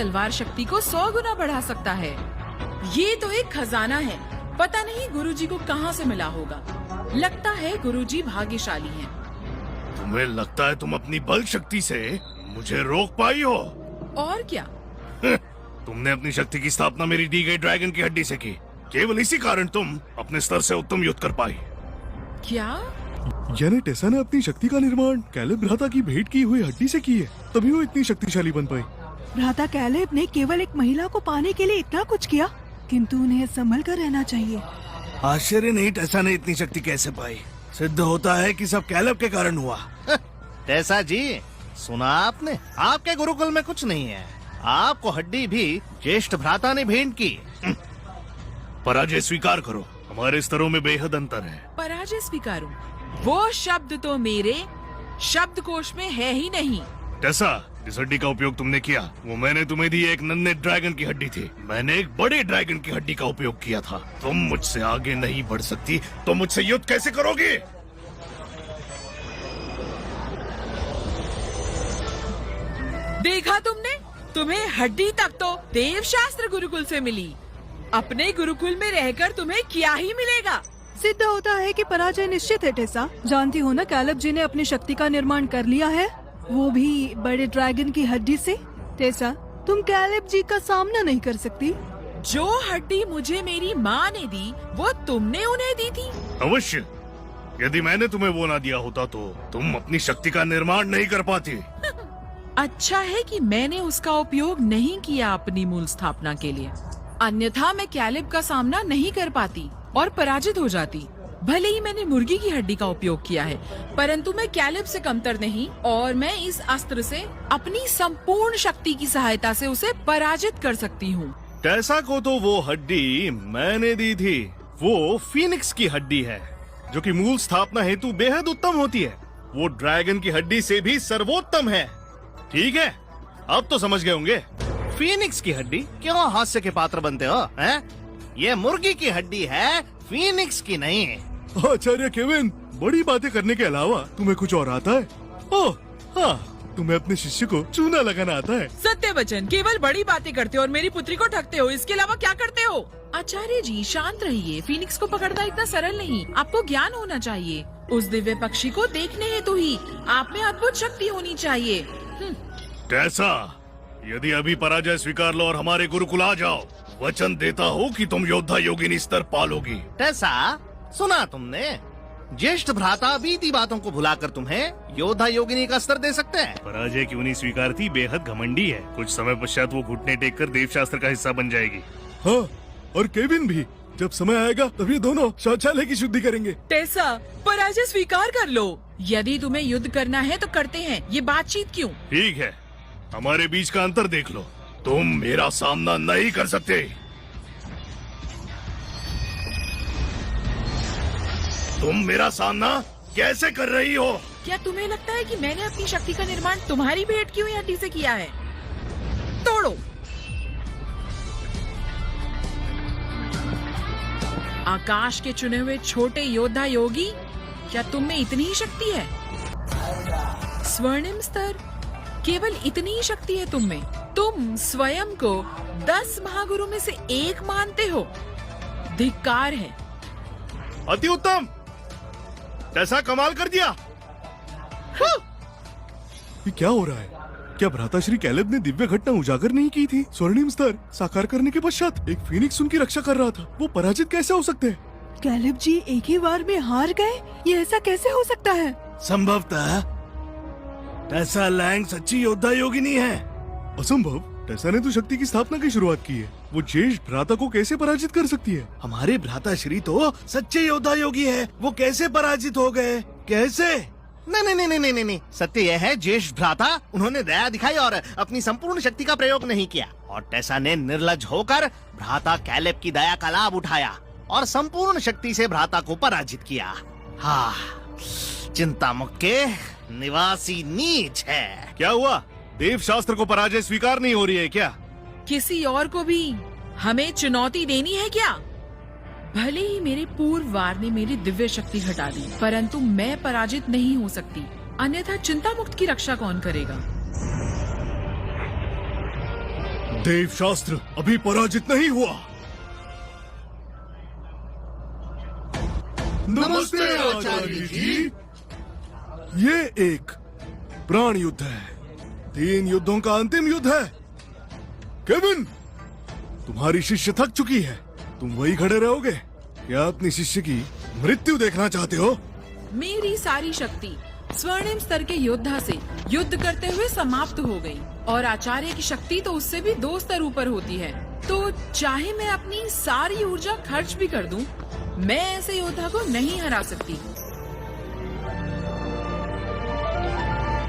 तलवार शक्ति को 100 गुना बढ़ा सकता है। ये तो एक खजाना है, पता नहीं गुरुजी को कहाँ से मिला होगा। लगता है गुरुजी भाग्यशाली हैं। तुम्हें लगता है तुम अपनी बल शक्ति से मुझे रोक पाई हो? और क्या? तुमने अपनी शक्ति की स्थापना मेरी दी गई ड्रैगन की हड्डी से की। केवल इसी कारण तुम अपने स्तर से उत्तम युद्ध कर पाई। क्या? यानी टेसा ने अपनी शक्ति का निर्माण कैलेब भ्राता की भेंट की हुई हड्डी से की है, तभी वो इतनी शक्तिशाली बन पाई। भ्राता कैलेब ने केवल एक महिला को पाने के लिए इतना कुछ किया, किंतु उन्हें संभल कर रहना चाहिए। आश्चर्य नहीं टेसा ने इतनी शक्ति कैसे पाई। सिद्ध होता है कि सब कैलेब के कारण हुआ। टेसा जी, सुना आपने? आपके गुरुकुल में कुछ नहीं है। आपको हड्डी भी ज्येष्ठ भ्राता ने भेंट की। पराजय स्वीकार करो, हमारे स्तरों में बेहद अंतर है। पराजय स्वीकारूं? वो शब्द तो मेरे शब्दकोश में है ही नहीं। टेसा, जिस हड्डी का उपयोग तुमने किया वो मैंने तुम्हें दी एक नन्हे ड्रैगन की हड्डी थी। मैंने एक बड़े ड्रैगन की हड्डी का उपयोग किया था। तुम मुझसे आगे नहीं बढ़ सकती तो मुझसे युद्ध कैसे करोगी? देखा तुमने? तुम्हें हड्डी तक तो देवशास्त्र गुरुकुल से मिली। अपने गुरुकुल में रहकर तुम्हें क्या ही मिलेगा? सिद्ध होता है कि पराजय निश्चित है टेसा। जानती हो ना, कैलेब जी ने अपनी शक्ति का निर्माण कर लिया है, वो भी बड़े ड्रैगन की हड्डी से। टेसा, तुम कैलेब जी का सामना नहीं कर सकती। जो हड्डी मुझे मेरी माँ ने दी वो तुमने उन्हें दी थी। अवश्य, यदि मैंने तुम्हें वो ना दिया होता तो तुम अपनी शक्ति का निर्माण नहीं कर पाती। अच्छा है कि मैंने उसका उपयोग नहीं किया अपनी मूल स्थापना के लिए, अन्यथा मैं कैलेब का सामना नहीं कर पाती और पराजित हो जाती। भले ही मैंने मुर्गी की हड्डी का उपयोग किया है, परंतु मैं कैलेब से कमतर नहीं और मैं इस अस्त्र से अपनी संपूर्ण शक्ति की सहायता से उसे पराजित कर सकती हूँ। टेसा को तो वो हड्डी मैंने दी थी। वो फीनिक्स की हड्डी है, जो कि मूल स्थापना हेतु बेहद उत्तम होती है। वो ड्रैगन की हड्डी से भी सर्वोत्तम है। ठीक है, अब तो समझ गए होंगे। फीनिक्स की हड्डी? क्यों हास्य के पात्र बनते हो हैं? ये मुर्गी की हड्डी है, फीनिक्स की नहीं। आचार्य केविन, बड़ी बातें करने के अलावा तुम्हें कुछ और आता है? ओह हाँ, तुम्हें अपने शिष्य को चूना लगाना आता है। सत्य वचन, केवल बड़ी बातें करते हो और मेरी पुत्री को ठगते हो, इसके अलावा क्या करते हो? आचार्य जी शांत रहिए, फीनिक्स को पकड़ना इतना सरल नहीं। आपको ज्ञान होना चाहिए। उस दिव्य पक्षी को देखने हेतु ही आप में अद्भुत शक्ति होनी चाहिए। टेसा, यदि अभी पराजय स्वीकार लो और हमारे गुरुकुल आ जाओ, वचन देता हूँ कि तुम योद्धा योगिनी स्तर पालोगी। टेसा, सुना तुमने? ज्येष्ठ भ्राता बीती बातों को भुलाकर तुम्हें योद्धा योगिनी का स्तर दे सकते हैं। पराजय की उन्हीं स्वीकारती बेहद घमंडी है। कुछ समय पश्चात वो घुटने टेक कर देवशास्त्र का हिस्सा बन जाएगी। हाँ, और केविन भी। जब समय आएगा तब ये दोनों शौचालय की शुद्धि करेंगे। टेसा, पराजय स्वीकार कर लो। यदि तुम्हें युद्ध करना है तो करते हैं, ये बातचीत क्यों? ठीक है, हमारे बीच का अंतर देख लो। तुम मेरा सामना नहीं कर सकते। तुम मेरा सामना कैसे कर रही हो? क्या तुम्हें लगता है कि मैंने अपनी शक्ति का निर्माण तुम्हारी भेंट की हुई हड्डी से किया है? तोड़ो। आकाश के चुने हुए छोटे योद्धा योगी, क्या तुम में इतनी ही शक्ति है? स्वर्णिम स्तर, केवल इतनी ही शक्ति है तुम में? तुम स्वयं को 10 महागुरु में से एक मानते हो? धिक्कार है। अति उत्तम, ऐसा कमाल कर दिया। ये क्या हो रहा है? क्या भ्राता श्री कैलेब ने दिव्य घटना उजागर नहीं की थी? स्वर्णिम स्तर साकार करने के पश्चात एक फीनिक्स उनकी रक्षा कर रहा था। वो पराजित कैसे हो सकते हैं? कैलेब जी एक ही बार में हार गए? ये ऐसा कैसे हो सकता है? संभवतः टेसा लैंग सच्ची योद्धा योगिनी है। असंभव। टेसा ने तो शक्ति की स्थापना की शुरुआत की है। वो ज्येष्ठ भ्राता को कैसे पराजित कर सकती है? हमारे भ्राता श्री तो सच्चे योद्धा योगी है। वो कैसे पराजित हो गए? कैसे? नहीं। सत्य यह है, ज्येष्ठ भ्राता उन्होंने दया दिखाई और अपनी संपूर्ण शक्ति का प्रयोग नहीं किया, और टेसा ने निर्लज होकर भ्राता कैलेब की दया का लाभ उठाया और संपूर्ण शक्ति से भ्राता को पराजित किया। हाँ, चिंतामुख के निवासी नीच है। क्या हुआ? देव शास्त्र को पराजय स्वीकार नहीं हो रही है क्या? किसी और को भी हमें चुनौती देनी है क्या? भले ही मेरे पूर्व वार ने मेरी दिव्य शक्ति हटा दी, परंतु मैं पराजित नहीं हो सकती। अन्यथा चिंता मुक्त की रक्षा कौन करेगा? देव शास्त्र अभी पराजित नहीं हुआ। नमस्ते आचार्य जी। ये एक प्राण युद्ध है, 3 युद्धों का अंतिम युद्ध है। केविन, तुम्हारी शिष्य थक चुकी है, तुम वही खड़े रहोगे? क्या अपनी शिष्य की मृत्यु देखना चाहते हो? मेरी सारी शक्ति स्वर्णिम स्तर के योद्धा से युद्ध करते हुए समाप्त हो गई और आचार्य की शक्ति तो उससे भी 2 स्तर ऊपर होती है। तो चाहे मैं अपनी सारी ऊर्जा खर्च भी कर दूं, मैं ऐसे योद्धा को नहीं हरा सकती।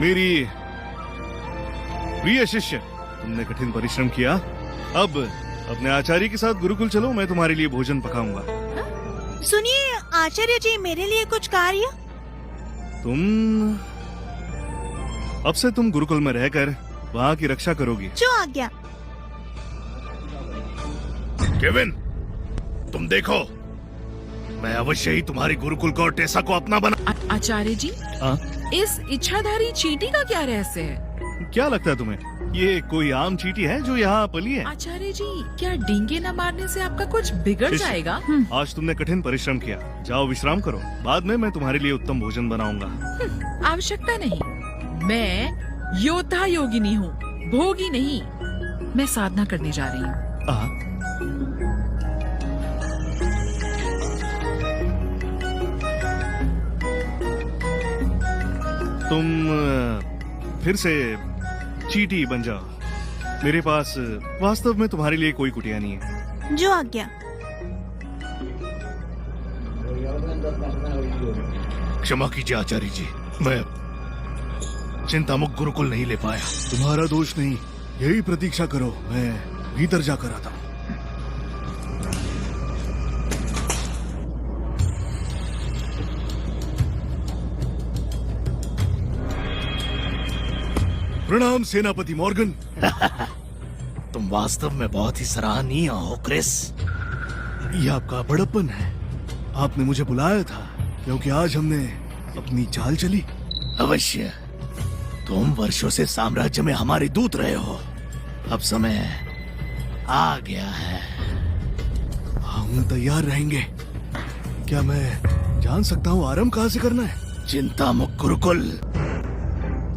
मेरी प्रिय शिष्य, तुमने कठिन परिश्रम किया। अब अपने आचार्य के साथ गुरुकुल चलो, मैं तुम्हारे लिए भोजन पकाऊंगा। सुनिए आचार्य जी, मेरे लिए कुछ कार्य। अब से तुम गुरुकुल में रहकर वहाँ की रक्षा करोगी। जो आज्ञा। केविन, तुम देखो, मैं अवश्य ही तुम्हारी गुरुकुल को और टेसा को अपना बना। आचार्य जी, हाँ? इस इच्छाधारी चींटी का क्या रहस्य है? क्या लगता है तुम्हें, ये कोई आम चींटी है जो यहाँ पली है? आचार्य जी, क्या डींगे न मारने से आपका कुछ बिगड़ शिष्य, जाएगा? आज तुमने कठिन परिश्रम किया, जाओ विश्राम करो। बाद में मैं तुम्हारे लिए उत्तम भोजन बनाऊंगा। आवश्यकता नहीं, मैं योद्धा योगिनी हूँ, भोगी नहीं। मैं साधना करने जा रही हूँ। तुम फिर से चींटी बन जाओ। मेरे पास वास्तव में तुम्हारे लिए कोई कुटिया नहीं है। जो आज्ञा। क्षमा कीजिए आचार्य जी, मैं चिंतामुक्त गुरुकुल नहीं ले पाया। तुम्हारा दोष नहीं, यही प्रतीक्षा करो, मैं भीतर जाकर आता हूँ। प्रणाम सेनापति मॉर्गन। तुम वास्तव में बहुत ही सराहनीय हो क्रिस। ये आपका बड़प्पन है। आपने मुझे बुलाया था क्योंकि आज हमने अपनी चाल चली। अवश्य, तुम वर्षों से साम्राज्य में हमारे दूत रहे हो, अब समय आ गया है। हम तैयार रहेंगे। क्या मैं जान सकता हूँ आरंभ कहाँ से करना है? चिंतामुक्त गुरुकुल।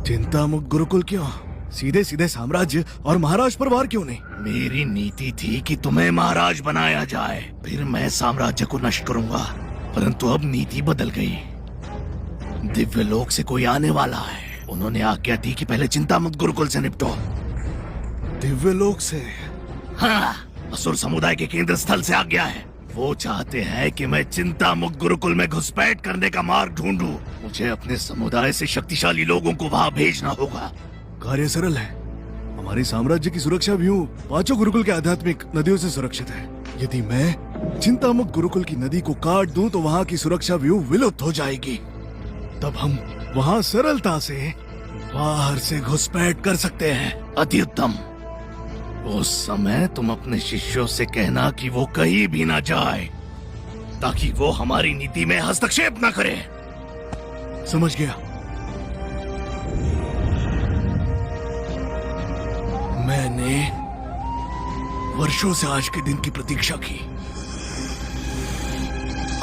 चिंतामुक्त गुरुकुल क्यों? सीधे सीधे साम्राज्य और महाराज पर वार क्यों नहीं? मेरी नीति थी कि तुम्हें महाराज बनाया जाए, फिर मैं साम्राज्य को नष्ट करूंगा, परंतु अब नीति बदल गई। दिव्य लोक से कोई आने वाला है, उन्होंने आज्ञा दी कि पहले चिंतामुक्त गुरुकुल से निपटो। दिव्य लोक से? हाँ, असुर समुदाय के केंद्र स्थल से आज्ञा है। वो चाहते हैं कि मैं चिंतामुक्त गुरुकुल में घुसपैठ करने का मार्ग ढूंढूं। मुझे अपने समुदाय से शक्तिशाली लोगों को वहाँ भेजना होगा। कार्य सरल है। हमारे साम्राज्य की सुरक्षा व्यूह 5 गुरुकुल के आध्यात्मिक नदियों से सुरक्षित है। यदि मैं चिंतामुक्त गुरुकुल की नदी को काट दूं तो वहाँ की सुरक्षा व्यूह विलुप्त हो जाएगी। तब हम वहाँ सरलता से बाहर से घुसपैठ कर सकते हैं। अति उत्तम। उस समय तुम अपने शिष्यों से कहना कि वो कहीं भी ना जाए, ताकि वो हमारी नीति में हस्तक्षेप न करे। समझ गया। मैंने वर्षों से आज के दिन की प्रतीक्षा की।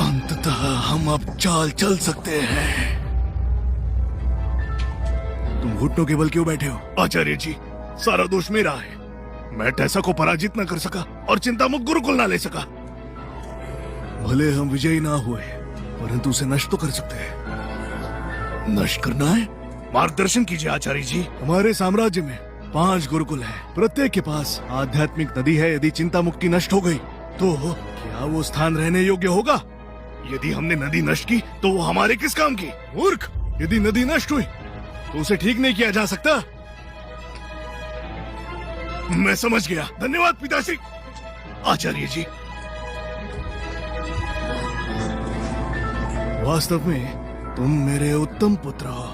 अंततः हम अब चाल चल सकते हैं। तुम घुटनों के बल क्यों बैठे हो? आचार्य जी, सारा दोष मेरा है। मैं टेसा को पराजित न कर सका और चिंतामुक्त गुरुकुल न ले सका। भले हम विजयी ना हुए, परंतु उसे नष्ट तो कर सकते हैं। नष्ट करना है? मार्गदर्शन कीजिए आचार्य जी। हमारे साम्राज्य में 5 गुरुकुल है, प्रत्येक के पास आध्यात्मिक नदी है। यदि चिंतामुक्ति नष्ट हो गई तो क्या वो स्थान रहने योग्य होगा? यदि हमने नदी नष्ट की तो वो हमारे किस काम की? मूर्ख! यदि नदी नष्ट हुई तो उसे ठीक नहीं किया जा सकता। मैं समझ गया, धन्यवाद पिताश्री। आचार्य जी, वास्तव में तुम मेरे उत्तम पुत्र हो।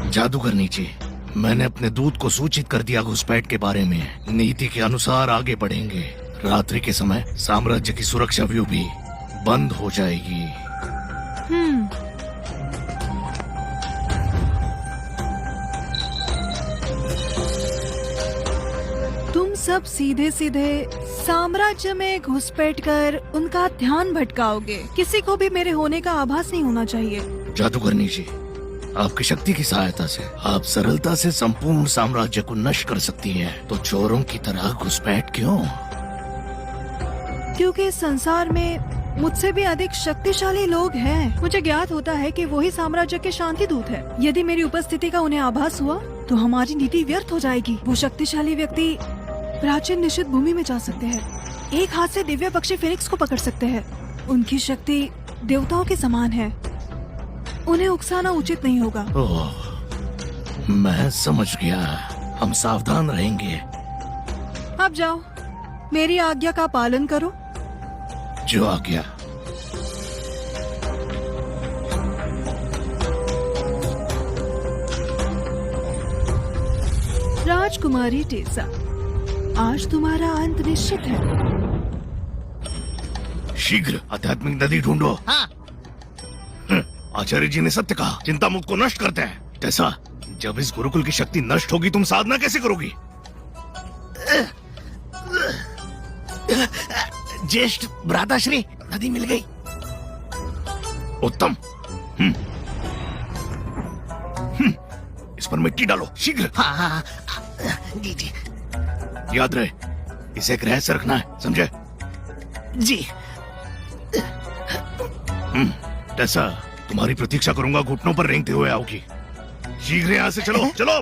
जादूगर नीचे, मैंने अपने दूत को सूचित कर दिया घुसपैठ के बारे में। नीति के अनुसार आगे बढ़ेंगे। रात्रि के समय साम्राज्य की सुरक्षा व्यूह भी बंद हो जाएगी। सब सीधे सीधे साम्राज्य में घुसपैठ कर उनका ध्यान भटकाओगे। किसी को भी मेरे होने का आभास नहीं होना चाहिए। जादूगरनी जी, आपकी शक्ति की सहायता से आप सरलता से संपूर्ण साम्राज्य को नष्ट कर सकती हैं। तो चोरों की तरह घुसपैठ क्यों? क्योंकि इस संसार में मुझसे भी अधिक शक्तिशाली लोग हैं। मुझे ज्ञात होता है कि वही साम्राज्य के शांति दूत है। यदि मेरी उपस्थिति का उन्हें आभास हुआ तो हमारी नीति व्यर्थ हो जाएगी। वो शक्तिशाली व्यक्ति प्राचीन निषिद्ध भूमि में जा सकते हैं। एक हाथ से दिव्य पक्षी फिनिक्स को पकड़ सकते हैं। उनकी शक्ति देवताओं के समान है। उन्हें उकसाना उचित नहीं होगा। ओह, मैं समझ गया। हम सावधान रहेंगे। अब जाओ, मेरी आज्ञा का पालन करो। जो आ गया। राजकुमारी टेसा, आज तुम्हारा अंत निश्चित है। शीघ्र आध्यात्मिक नदी ढूंढो। हाँ। आचार्य जी ने सत्य कहा, चिंता मुक्त को नष्ट करते हैं। टेसा, जब इस गुरुकुल की शक्ति नष्ट होगी तुम साधना कैसे करोगी? ज्येष्ठ भ्राताश्री, नदी मिल गई। उत्तम। इस पर मिट्टी डालो शीघ्र। हाँ जी जी याद रहे, इसे एक रहस्य रखना है, समझे? जी। टेसा, तुम्हारी प्रतीक्षा करूंगा। घुटनों पर रेंगते हुए आओगी। शीघ्र यहाँ से चलो, चलो।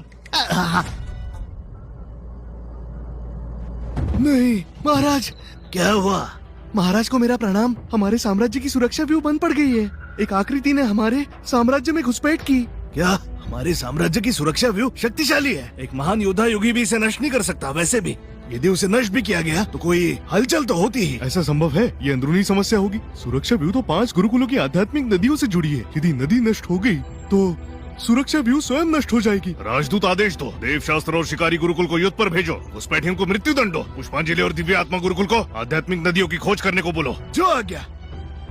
नहीं महाराज, क्या हुआ? महाराज को मेरा प्रणाम। हमारे साम्राज्य की सुरक्षा व्यू बंद पड़ गई है। एक आकृति ने हमारे साम्राज्य में घुसपैठ की। क्या हमारे साम्राज्य की सुरक्षा व्यू शक्तिशाली है? एक महान योद्धा योगी भी इसे नष्ट नहीं कर सकता। वैसे भी यदि उसे नष्ट भी किया गया तो कोई हलचल तो होती ही। ऐसा संभव है? ये अंदरूनी समस्या होगी। सुरक्षा व्यू तो 5 गुरुकुलों की आध्यात्मिक नदियों से जुड़ी है। यदि नदी नष्ट हो गई तो सुरक्षा व्यू स्वयं नष्ट हो जाएगी। राजदूत आदेश दो, देव शास्त्र और शिकारी गुरुकुल को युद्ध पर भेजो। घुसपैठियों को मृत्यु दंड दो। पुष्पांजलि और दिव्य आत्मा गुरुकुल को आध्यात्मिक नदियों की खोज करने को बोलो। जो आ गया।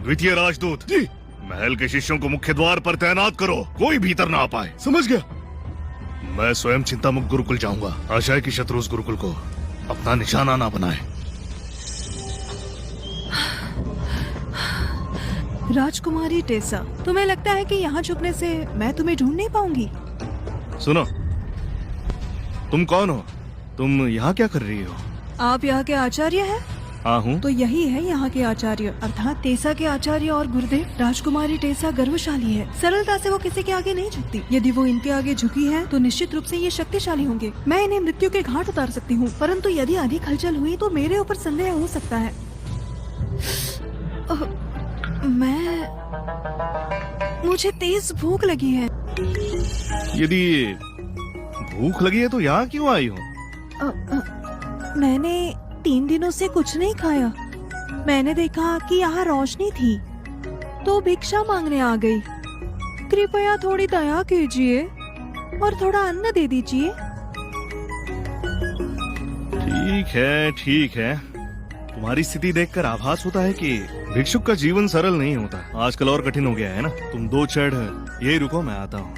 द्वितीय राजदूत जी। महल के शिष्यों को मुख्य द्वार पर तैनात करो, कोई भीतर ना आ पाए। समझ गया। मैं स्वयं चिंतामुक्त गुरुकुल जाऊंगा। आशा है कि शत्रु उस गुरुकुल को अपना निशाना ना बनाए। राजकुमारी टेसा, तुम्हें लगता है कि यहाँ छुपने से मैं तुम्हें ढूंढ नहीं पाऊंगी? सुनो, तुम कौन हो? तुम यहाँ क्या कर रही हो? आप यहाँ के आचार्य हैं? हाँ हूँ। तो यही है यहाँ के आचार्य, अर्थात टेसा के आचार्य और गुरुदेव। राजकुमारी टेसा गर्वशाली है। सरलता से वो किसी के आगे नहीं झुकती। यदि वो इनके आगे झुकी है तो निश्चित रूप से ये शक्तिशाली होंगे। मैं इन्हें मृत्यु के घाट उतार सकती हूँ, परंतु यदि अधिक हलचल हुई तो मेरे ऊपर संदेह हो सकता है। मुझे तेज भूख लगी है। यदि भूख लगी है तो यहाँ क्यों आई हो? मैंने 3 दिनों से कुछ नहीं खाया। मैंने देखा कि यहाँ रोशनी थी तो भिक्षा मांगने आ गई। कृपया थोड़ी दया कीजिए और थोड़ा अन्न दे दीजिए। ठीक है। तुम्हारी स्थिति देखकर आभास होता है कि भिक्षुक का जीवन सरल नहीं होता। आजकल और कठिन हो गया है ना। तुम 2 क्षण यही रुको, मैं आता हूँ।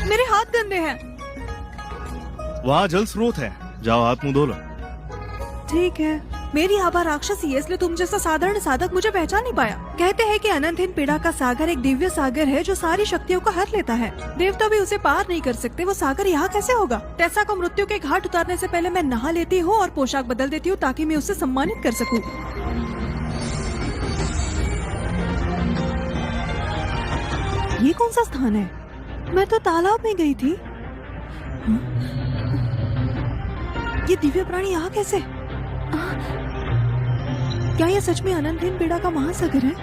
मेरे हाथ गंदे हैं। वहाँ जल स्रोत है, जाओ हाथ मुंह धो लो। ठीक है। मेरी आभा राक्षसी है, इसलिए तुम जैसा साधारण साधक मुझे पहचान नहीं पाया। कहते हैं कि अनंतहीन पीड़ा का सागर एक दिव्य सागर है जो सारी शक्तियों को हर लेता है। देवता भी उसे पार नहीं कर सकते। वो सागर यहाँ कैसे होगा? टेसा को मृत्यु के घाट उतारने से पहले मैं नहा लेती हूँ और पोशाक बदल देती हूँ ताकि मैं उसे सम्मानित कर सकूँ। ये कौन सा स्थान है? मैं तो तालाब में गई थी। ये दिव्य प्राणी यहाँ कैसे? क्या यह सच में अनंतहीन पीड़ा का महासागर है?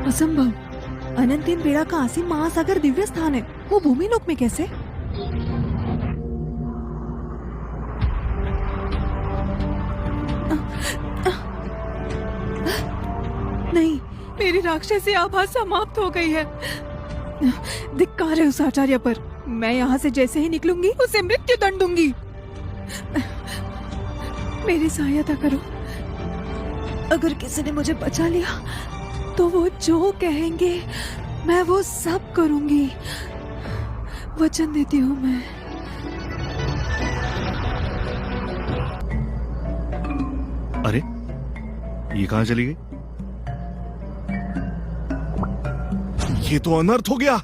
असंभव। अनंतहीन पीड़ा का असीम महासागर दिव्य स्थान है। वो भूमि लोक में कैसे? नहीं, मेरी राक्षसी आभा समाप्त हो गई है। धिक्कार है उस आचार्य पर। मैं यहाँ से जैसे ही निकलूंगी उसे मृत्यु दंड दूंगी। मेरी सहायता करो। अगर किसी ने मुझे बचा लिया तो वो जो कहेंगे मैं वो सब करूंगी। वचन देती हूँ मैं। अरे ये कहां चली गई? ये तो अनर्थ हो गया।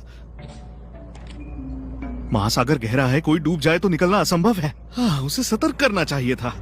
महासागर गहरा है, कोई डूब जाए तो निकलना असंभव है। हाँ, उसे सतर्क करना चाहिए था।